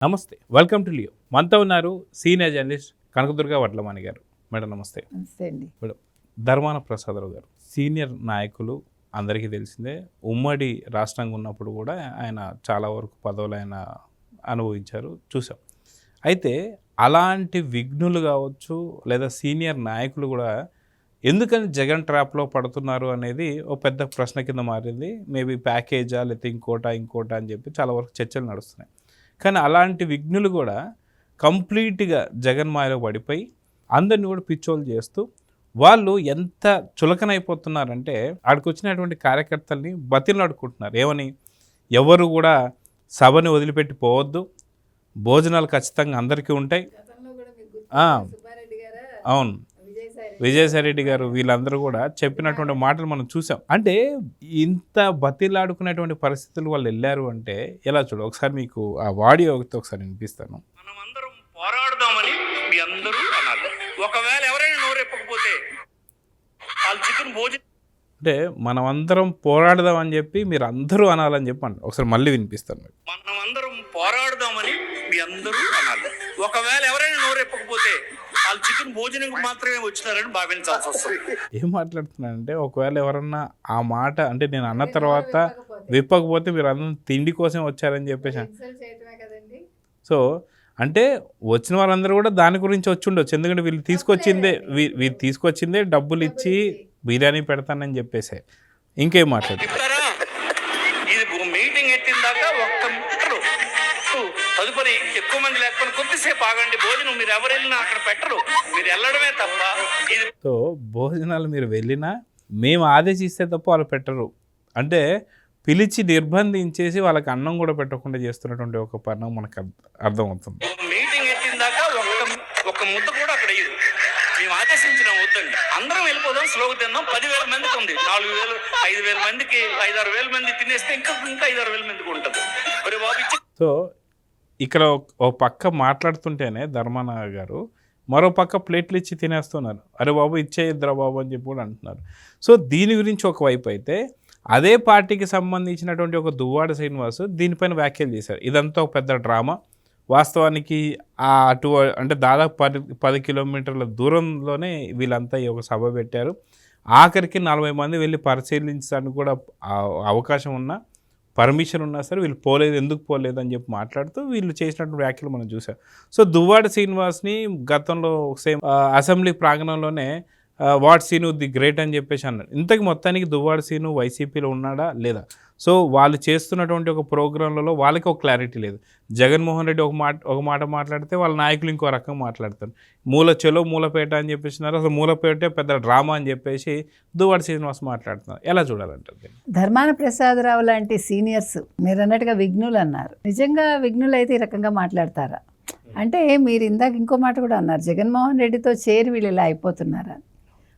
నమస్తే, welcome to Leo. మనతో ఉన్నారు సీనియర్ జర్నలిస్ట్ కనకదుర్గ వడ్లమాని గారు. మేడం నమస్తే. నమస్తే అండి. మేడం, ధర్మాన ప్రసాదరావు గారు సీనియర్ నాయకులు, అందరికీ తెలిసిందే. ఉమ్మడి రాష్ట్రంగా ఉన్నప్పుడు కూడా ఆయన చాలా వరకు పదవులు ఆయన అనుభవించారు, చూసాం. అయితే అలాంటి విఘ్నులు కావచ్చు లేదా సీనియర్ నాయకులు కూడా ఎందుకని జగన్ ట్రాప్లో పడుతున్నారు అనేది ఒక పెద్ద ప్రశ్న కింద మారింది. మేబీ ప్యాకేజా లేకపోతే ఇంకోట అని చెప్పి చాలా వరకు చర్చలు నడుస్తున్నాయి. కానీ అలాంటి విఘ్నులు కూడా కంప్లీట్గా జగన్ మాయలో పడిపోయి అందరిని కూడా పిచ్చోలు చేస్తూ వాళ్ళు ఎంత చులకనైపోతున్నారంటే ఆడికి వచ్చినటువంటి కార్యకర్తల్ని బతిలాడుకుంటున్నారు. ఏమని? ఎవరు కూడా సభని వదిలిపెట్టి పోవద్దు, భోజనాలు ఖచ్చితంగా అందరికీ ఉంటాయి. అవును, విజయసాయిరెడ్డి గారు వీళ్ళందరూ కూడా చెప్పినటువంటి మాటలు మనం చూసాం. అంటే ఇంత బతిలాడుకునేటువంటి పరిస్థితులు వాళ్ళు వెళ్ళారు అంటే ఎలా చూడ. ఒకసారి మీకు ఆ ఆడియో ఒకసారి వినిపిస్తాను. మనమందరం పోరాడదామని మీ అందరూ అన్నారు. ఒకవేళ ఎవరైనా నోరెప్పకపోతే వాళ్ళు చికెన్ భోజనం అంటే మనమందరం పోరాడదాం అని చెప్పి మీరు అందరూ అనాలని చెప్పి అంటారు. ఒకసారి మళ్ళీ వినిపిస్తాను. మనమందరం పోరాడదామని మీ అందరూ అన్నారు. ఒకవేళ ఎవరైనా నోరెప్పకపోతే వాళ్ళు చికెన్ భోజనం మాత్రమే వచ్చినారని భావించాల్సి వస్తుంది. ఏం మాట్లాడుతున్నానంటే ఒకవేళ ఎవరన్నా ఆ మాట అంటే నేను అన్న తర్వాత విప్పకపోతే మీరు అందరం తిండి కోసం వచ్చారని చెప్పేసి. సో అంటే వచ్చిన వాళ్ళందరూ కూడా దాని గురించి వచ్చి ఉండొచ్చు. ఎందుకంటే వీళ్ళు తీసుకొచ్చిందే డబ్బులు ఇచ్చి బిర్యానీ పెడతానని చెప్పేసి. ఇంకేం మాట్లాడుతారు? ఇది మీటింగ్ ఎట్టిన దాకా ఒక్క తదుపరి ఎక్కువ మంది లేకపోతే కొద్దిసేపు ఆగండి, భోజనం మీరు ఎవరు వెళ్ళినా అక్కడ పెట్టరు, మీరు వెళ్ళడమే తప్ప. సో భోజనాలు మీరు వెళ్ళినా మేము ఆదేశిస్తే తప్ప వాళ్ళు పెట్టరు. అంటే పిలిచి నిర్బంధించేసి వాళ్ళకి అన్నం కూడా పెట్టకుండా చేస్తున్నటువంటి ఒక పరిణామం మనకు అర్థమవుతుంది. మీటింగ్ ఎట్టిన దాకా ఒక్క ముద్ద కూడా అక్కడ అయ్యదు. మేము ఆదేశించిన వద్దండి, అందరం వెళ్ళిపోదాం, స్లోగా తిందాం. 10,000 మందికి ఉంది, 4,000 5,000 మందికి 5-6 వేల మంది తినేస్తే ఇంకా 5-6 వేల మందికి ఉంటుంది. మరి బాబు సో ఇక్కడ ఒక పక్క మాట్లాడుతుంటేనే ధర్మాన గారు మరో పక్క ప్లేట్లు ఇచ్చి తినేస్తున్నారు. అరే బాబు ఇచ్చేయిద్రా బాబు అని చెప్పి కూడా అంటున్నారు. సో దీని గురించి ఒకవైపు అయితే అదే పార్టీకి సంబంధించినటువంటి ఒక దువ్వాడ శ్రీనివాస్ దీనిపైన వ్యాఖ్యలు చేశారు. ఇదంతా ఒక పెద్ద డ్రామా. వాస్తవానికి అంటే దాదాపు 10 కిలోమీటర్ల దూరంలోనే వీళ్ళంతా ఈ ఒక సభ పెట్టారు. ఆఖరికి 40 మంది వెళ్ళి పరిశీలించడానికి కూడా అవకాశం ఉన్నా, పర్మిషన్ ఉన్నా సరే వీళ్ళు పోలేదు, ఎందుకు పోలేదు అని చెప్పి మాట్లాడుతూ వీళ్ళు చేసినటువంటి వ్యాఖ్యలు మనం చూసాం. సో దువ్వాడ శ్రీనివాస్ని గతంలో సేమ్ అసెంబ్లీ ప్రాంగణంలోనే వాట్ సీను ది గ్రేట్ అని చెప్పేసి అన్నాడు. ఇంతకు మొత్తానికి దువ్వాడ సీను వైసీపీలో ఉన్నాడా లేదా? సో వాళ్ళు చేస్తున్నటువంటి ఒక ప్రోగ్రాంలలో వాళ్ళకి ఒక క్లారిటీ లేదు. జగన్మోహన్ రెడ్డి ఒక మాట మాట్లాడితే వాళ్ళ నాయకులు ఇంకో రకంగా మాట్లాడతారు. మూలపేట అని చెప్పేసినారు. అసలు మూలపేటే పెద్ద డ్రామా అని చెప్పేసి దువ్వాడ శ్రీనివాస్ మాట్లాడుతున్నారు. ఎలా చూడాలంటారు? ధర్మాన ప్రసాదరావు లాంటి సీనియర్స్ మీరు అన్నట్టుగా విఘ్నులు అన్నారు. నిజంగా విఘ్నులు అయితే ఈ రకంగా మాట్లాడతారా? అంటే మీరు ఇందాక ఇంకో మాట కూడా అన్నారు, జగన్మోహన్ రెడ్డితో చేరి వీళ్ళు ఇలా అయిపోతున్నారా?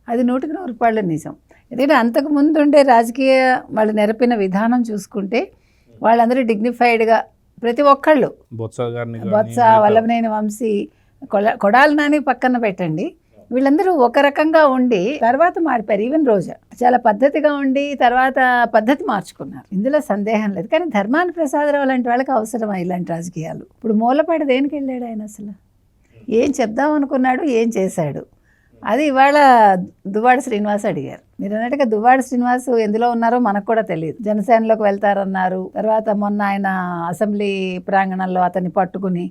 అది 100% నిజం. ఎందుకంటే అంతకుముందు ఉండే రాజకీయ వాళ్ళు నెరపిన విధానం చూసుకుంటే వాళ్ళందరూ డిగ్నిఫైడ్గా ప్రతి ఒక్కళ్ళు, బొత్స, వల్లభనేని వంశీ, కొడాలి నాని పక్కన పెట్టండి, వీళ్ళందరూ ఒక రకంగా ఉండి తర్వాత మారిపోయారు. ఈవెన్ రోజా చాలా పద్ధతిగా ఉండి తర్వాత పద్ధతి మార్చుకున్నారు, ఇందులో సందేహం లేదు. కానీ ధర్మాన ప్రసాదరావు లాంటి వాళ్ళకి అవసరమా ఇలాంటి రాజకీయాలు? ఇప్పుడు మూలపాట దేనికి వెళ్ళాడు ఆయన? అసలు ఏం చెప్దాం అనుకున్నాడు, ఏం చేశాడు? అది ఇవాళ దువ్వాడ శ్రీనివాస్ అడిగారు. మీరు అన్నట్టుగా దువ్వాడ శ్రీనివాస్ ఎందులో ఉన్నారో మనకు కూడా తెలియదు. జనసేనలోకి వెళ్తారన్నారు. తర్వాత మొన్న ఆయన అసెంబ్లీ ప్రాంగణంలో అతన్ని పట్టుకుని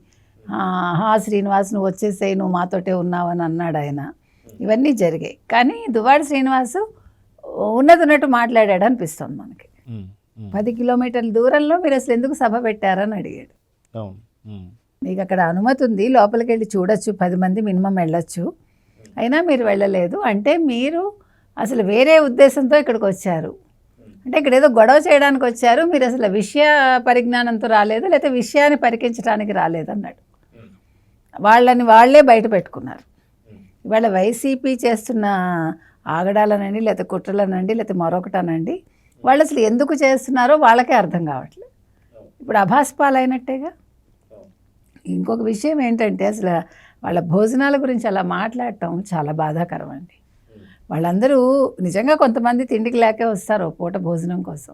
శ్రీనివాస్ నువ్వు వచ్చేసేయి, నువ్వు మాతోటే ఉన్నావని అన్నాడు ఆయన. ఇవన్నీ జరిగాయి. కానీ దువ్వాడ శ్రీనివాస్ ఉన్నట్టు మాట్లాడాడు అనిపిస్తుంది మనకి. 10 కిలోమీటర్ల దూరంలో మీరు అసలు ఎందుకు సభ పెట్టారని అడిగాడు. మీకు అక్కడ అనుమతి ఉంది, లోపలికి వెళ్ళి చూడొచ్చు, 10 మంది మినిమం వెళ్ళొచ్చు, అయినా మీరు వెళ్ళలేదు అంటే మీరు అసలు వేరే ఉద్దేశంతో ఇక్కడికి వచ్చారు. అంటే ఇక్కడ ఏదో గొడవ చేయడానికి వచ్చారు, మీరు అసలు విషయ పరిజ్ఞానంతో రాలేదు, లేకపోతే విషయాన్ని పరికించడానికి రాలేదన్నాడు. వాళ్ళే బయట పెట్టుకున్నారు. ఇవాళ వైసీపీ చేస్తున్న ఆగడాలనండి, లేకపోతే కుట్రలనండి, లేకపోతే మరొకటనండి, వాళ్ళు అసలు ఎందుకు చేస్తున్నారో వాళ్ళకే అర్థం కావట్లేదు. ఇప్పుడు అభాస్పాలైనట్టేగా. ఇంకొక విషయం ఏంటంటే అసలు వాళ్ళ భోజనాల గురించి అలా మాట్లాడటం చాలా బాధాకరం అండి. వాళ్ళందరూ నిజంగా కొంతమంది తిండికి లేకే వస్తారు పూట భోజనం కోసం.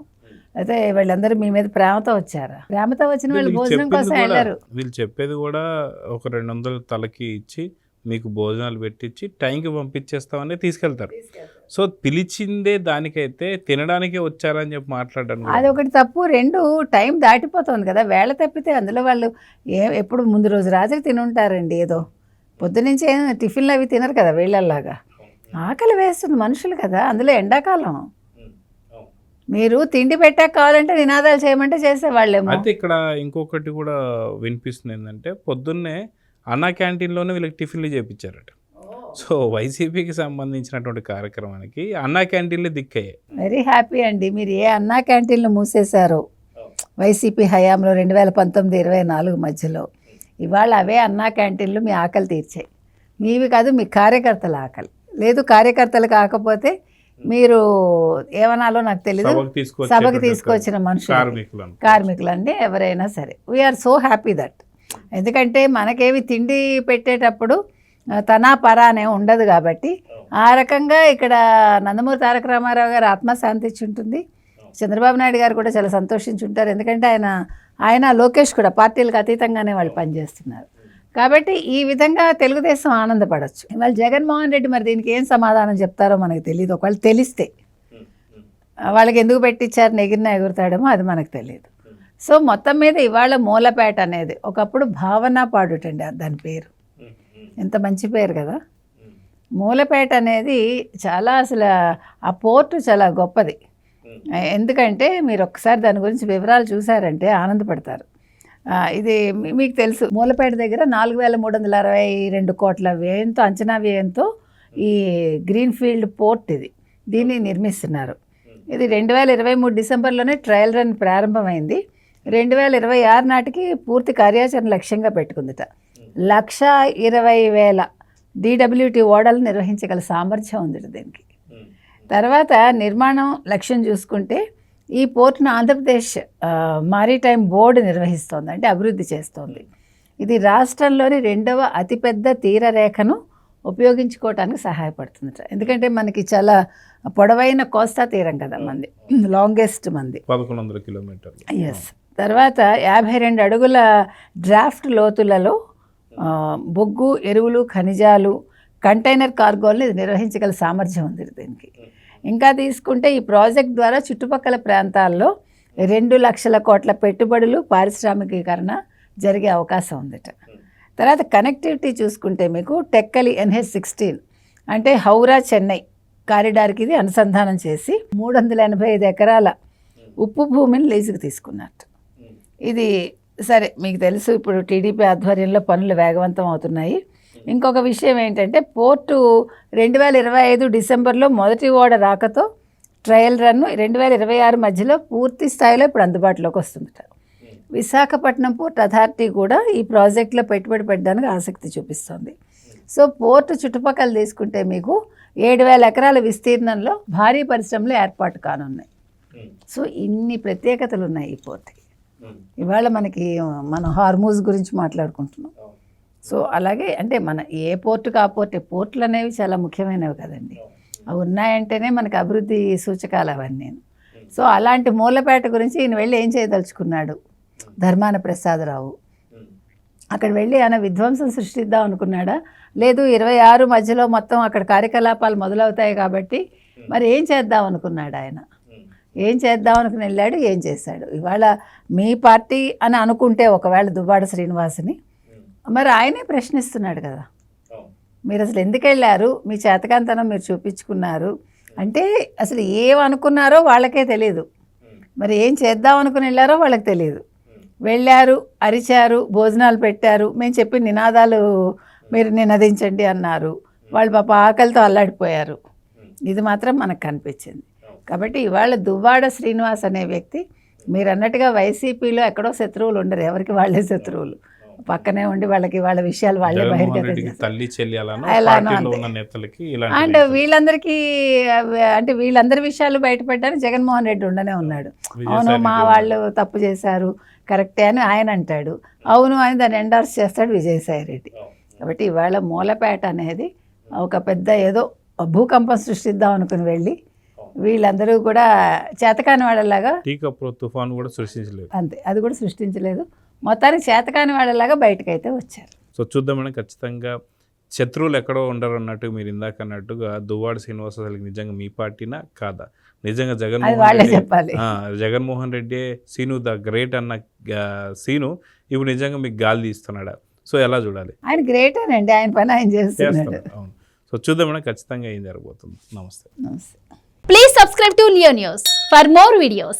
అయితే వీళ్ళందరూ మీ మీద ప్రేమతో వచ్చారా? ప్రేమతో వచ్చిన వాళ్ళు వీళ్ళు భోజనం చెప్పింది కోసం కూడా వెళ్ళరు. వీళ్ళు చెప్పేది కూడా ఒక 200 తలకి ఇచ్చి మీకు భోజనాలు పెట్టించి టైంకి పంపించేస్తామని తీసుకెళ్తారు. సో పిలిచిందే దానికైతే తినడానికే వచ్చారని చెప్పి మాట్లాడడానికి అది ఒకటి తప్పు. 2 టైం దాటిపోతుంది కదా, వేళ తప్పితే అందులో వాళ్ళు ఎప్పుడు ముందు రోజు రాత్రి తినుంటారండి. ఏదో పొద్దునుంచి ఏం టిఫిన్లు అవి తినరు కదా వీళ్ళలాగా. ఆకలి వేస్తుంది మనుషులు కదా, అందులో ఎండాకాలం. మీరు తిండి పెట్టాక కావాలంటే నినాదాలు చేయమంటే చేసేవాళ్ళేమో. అయితే ఇక్కడ ఇంకొకటి కూడా వినిపిస్తుంది ఏంటంటే పొద్దున్నే అన్నా క్యాంటీన్లోనే వీళ్ళకి టిఫిన్లు చేయించారట. సో వైసీపీకి సంబంధించినటువంటి కార్యక్రమానికి అన్నా క్యాంటీన్లు దిక్కయ్యాయి. వెరీ హ్యాపీ అండి. మీరు ఏ అన్నా క్యాంటీన్లు మూసేశారో వైసీపీ హయాంలో 2019-24 మధ్యలో, ఇవాళ అవే అన్నా క్యాంటీన్లు మీ ఆకలి తీర్చాయి. మీవి కాదు, మీ కార్యకర్తల ఆకలి. లేదు కార్యకర్తలు కాకపోతే మీరు ఏమనాలో నాకు తెలియదు, సభకు తీసుకొచ్చిన మనుషులు కార్మికులు అండి ఎవరైనా సరే. We are so happy that. ఎందుకంటే మనకేమి తిండి పెట్టేటప్పుడు తనా పరా అనే ఉండదు కాబట్టి ఆ రకంగా ఇక్కడ నందమూరి తారక రామారావు గారు ఆత్మశాంతించి ఉంటుంది. చంద్రబాబు నాయుడు గారు కూడా చాలా సంతోషించి ఉంటారు. ఎందుకంటే ఆయన లోకేష్ కూడా పార్టీలకు అతీతంగానే వాళ్ళు పనిచేస్తున్నారు కాబట్టి ఈ విధంగా తెలుగుదేశం ఆనందపడవచ్చు. ఇవాళ జగన్మోహన్ రెడ్డి మరి దీనికి ఏం సమాధానం చెప్తారో మనకు తెలియదు. ఒకవేళ తెలిస్తే వాళ్ళకి ఎందుకు పెట్టించారు, ఎగిరినా ఎగురుతాడేమో అది మనకు తెలియదు. సో మొత్తం మీద ఇవాళ మూలపేట అనేది ఒకప్పుడు భావన పాడుటండి దాని పేరు. ఎంత మంచి పేరు కదా. మూలపేట అనేది చాలా అసలు ఆ పోర్టు చాలా గొప్పది. ఎందుకంటే మీరు ఒక్కసారి దాని గురించి వివరాలు చూసారంటే ఆనందపడతారు. ఇది మీకు తెలుసు, మూలపేట దగ్గర 4,362 కోట్ల వ్యయంతో, అంచనా వ్యయంతో ఈ గ్రీన్ఫీల్డ్ పోర్ట్ దీన్ని నిర్మిస్తున్నారు. ఇది 2023 డిసెంబర్లోనే ట్రయల్ రన్ ప్రారంభమైంది. 2026 నాటికి పూర్తి కార్యాచరణ లక్ష్యంగా పెట్టుకుందిట. 120,000 DWT ఓడలు నిర్వహించగల సామర్థ్యం ఉంది దీనికి. తర్వాత నిర్మాణం లక్ష్యం చూసుకుంటే ఈ పోర్టును ఆంధ్రప్రదేశ్ మారిటైమ్ బోర్డు నిర్వహిస్తోంది, అంటే అభివృద్ధి చేస్తోంది. ఇది రాష్ట్రంలోని 2వ అతిపెద్ద తీరరేఖను ఉపయోగించుకోవటానికి సహాయపడుతుంది. ఎందుకంటే మనకి చాలా పొడవైన కోస్తా తీరం కదా మంది, లాంగెస్ట్ మంది 1100 కిలోమీటర్లు. ఎస్. తర్వాత 52 అడుగుల డ్రాఫ్ట్ లోతులలో బొగ్గు, ఎరువులు, ఖనిజాలు, కంటైనర్ కార్గోల్ని ఇది నిర్వహించగల సామర్థ్యం ఉంది దీనికి. ఇంకా తీసుకుంటే ఈ ప్రాజెక్ట్ ద్వారా చుట్టుపక్కల ప్రాంతాల్లో 2 లక్షల కోట్ల పెట్టుబడులు, పారిశ్రామికీకరణ జరిగే అవకాశం ఉందట. తర్వాత కనెక్టివిటీ చూసుకుంటే మీకు టెక్కలి NH16 అంటే హౌరా చెన్నై కారిడార్కి ఇది అనుసంధానం చేసి 385 ఎకరాల ఉప్పు భూమిని లీజుకు తీసుకున్నట్టు. ఇది సరే మీకు తెలుసు, ఇప్పుడు టీడీపీ ఆధ్వర్యంలో పనులు వేగవంతం అవుతున్నాయి. ఇంకొక విషయం ఏంటంటే పోర్టు 2025 డిసెంబర్లో మొదటి ఓడ రాకతో ట్రయల్ రన్ 2026 మధ్యలో పూర్తి స్థాయిలో ఇప్పుడు అందుబాటులోకి వస్తుందట. విశాఖపట్నం పోర్ట్ అథారిటీ కూడా ఈ ప్రాజెక్టులో పెట్టుబడి పెట్టడానికి ఆసక్తి చూపిస్తోంది. సో పోర్టు చుట్టుపక్కల తీసుకుంటే మీకు 7,000 ఎకరాల విస్తీర్ణంలో భారీ పరిశ్రమలు ఏర్పాటు కానున్నాయి. సో ఇన్ని ప్రత్యేకతలు ఉన్నాయి ఈ పోర్టుకి. ఇవాళ మనం హార్మూజ్ గురించి మాట్లాడుకుంటున్నాం. సో అలాగే అంటే మన ఏ పోర్టుకు ఆ పోర్టులు అనేవి చాలా ముఖ్యమైనవి కదండి. అవి ఉన్నాయంటేనే మనకు అభివృద్ధి సూచకాలు అవన్నీ. సో అలాంటి మూలపేట గురించి ఈయన వెళ్ళి ఏం చేయదలుచుకున్నాడు ధర్మాన ప్రసాదరావు? అక్కడ వెళ్ళి ఆయన విధ్వంసం సృష్టిద్దాం అనుకున్నాడా? లేదు 26 మధ్యలో మొత్తం అక్కడ కార్యకలాపాలు మొదలవుతాయి కాబట్టి మరి ఏం చేద్దాం అనుకున్నాడు ఆయన? ఏం చేద్దాం అనుకుని వెళ్ళాడు, ఏం చేశాడు? ఇవాళ మీ పార్టీ అని అనుకుంటే ఒకవేళ దువ్వాడ శ్రీనివాసుని మరి ఆయనే ప్రశ్నిస్తున్నాడు కదా, మీరు అసలు ఎందుకు వెళ్ళారు, మీ చేతకాంతనం మీరు చూపించుకున్నారు అంటే అసలు ఏమనుకున్నారో వాళ్ళకే తెలియదు, మరి ఏం చేద్దాం అనుకుని వెళ్ళారో వాళ్ళకి తెలియదు. వెళ్ళారు, అరిచారు, భోజనాలు పెట్టారు, మేము చెప్పిన నినాదాలు మీరు నినదించండి అన్నారు, వాళ్ళు పాప ఆకలితో అల్లాడిపోయారు. ఇది మాత్రం మనకు కనిపించింది. కాబట్టి ఇవాళ దువ్వాడ శ్రీనివాస్ అనే వ్యక్తి మీరు అన్నట్టుగా వైసీపీలో ఎక్కడో శత్రువులు ఉండరు, ఎవరికి వాళ్ళే శత్రువులు, పక్కనే ఉండి వాళ్ళ విషయాలు వాళ్ళే బహిర్గతం అండ్ వీళ్ళందరి విషయాలు బయటపెట్టడానికి జగన్మోహన్ రెడ్డి ఉండనే ఉన్నాడు. అవును మా వాళ్ళు తప్పు చేశారు కరెక్టే అని ఆయన అంటాడు, అవును అని దాన్ని ఎండార్స్ చేస్తాడు విజయసాయి రెడ్డి. కాబట్టి ఇవాళ మూలపేట అనేది ఒక పెద్ద ఏదో భూకంపం సృష్టిద్దాం అనుకుని వెళ్ళి వీళ్ళందరూ కూడా చేతకాని వాళ్ళలాగా, టీ కప్లో తుఫాను కూడా సృష్టించలేదు. అంతే, అది కూడా సృష్టించలేదు. మొత్తానికి చేతకాని వాళ్ళలాగా బయటకైతే వచ్చారు. సో చూద్దామని ఖచ్చితంగా శత్రువులు ఎక్కడో ఉండరు అన్నట్టు మీరు ఇందాక అన్నట్టుగా దువ్వాడ శ్రీనివాస్ అసలు నిజంగా మీ పార్టీనా కాదా? నిజంగా అది వాళ్ళే చెప్పాలి. Jaganmohan Reddy scene the great అన్న సీను ఇప్పుడు నిజంగా మీకు గాలి తీస్తున్నాడా? సో ఎలా చూడాలి? ఆయన గ్రేటేనండి, ఆయన పని ఆయన చేస్తున్నాడు. అవును. సో చూద్దామని ఖచ్చితంగా ఏం జరగబోతుంది. నమస్తే. నమస్తే. Please subscribe to Leo News for more videos.